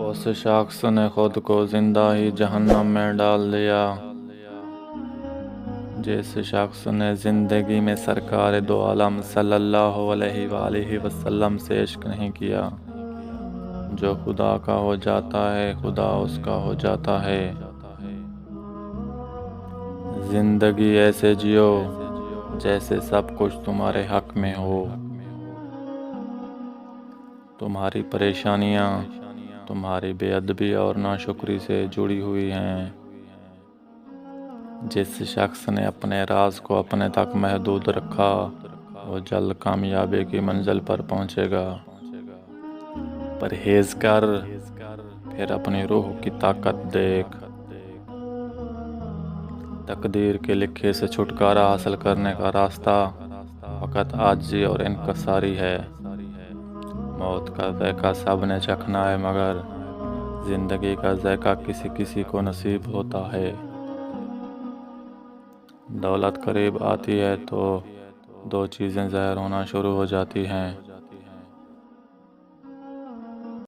उस शख्स ने खुद को जिंदा ही जहन्नम में डाल दिया जिस शख्स ने जिंदगी में सरकार दो आलम सल्लल्लाहु अलैहि वसल्लम से इश्क नहीं किया। जो खुदा का हो जाता है खुदा उसका हो जाता है। जिंदगी ऐसे जियो जैसे सब कुछ तुम्हारे हक में हो। तुम्हारी परेशानियां तुम्हारी बेअदबी और नाशुक्री से जुड़ी हुई हैं। जिस शख्स ने अपने राज को अपने तक महदूद रखा वो जल्द कामयाबी की मंजिल पर पहुंचेगा। परहेज कर फिर अपनी रूह की ताकत देख। तकदीर के लिखे से छुटकारा हासिल करने का रास्ता फकत आजिज़ी और इनकसारी है। मौत का ज़ायका सब ने चखना है मगर ज़िंदगी का ज़ायका किसी किसी को नसीब होता है। दौलत करीब आती है तो दो चीज़ें ज़ाहिर होना शुरू हो जाती हैं,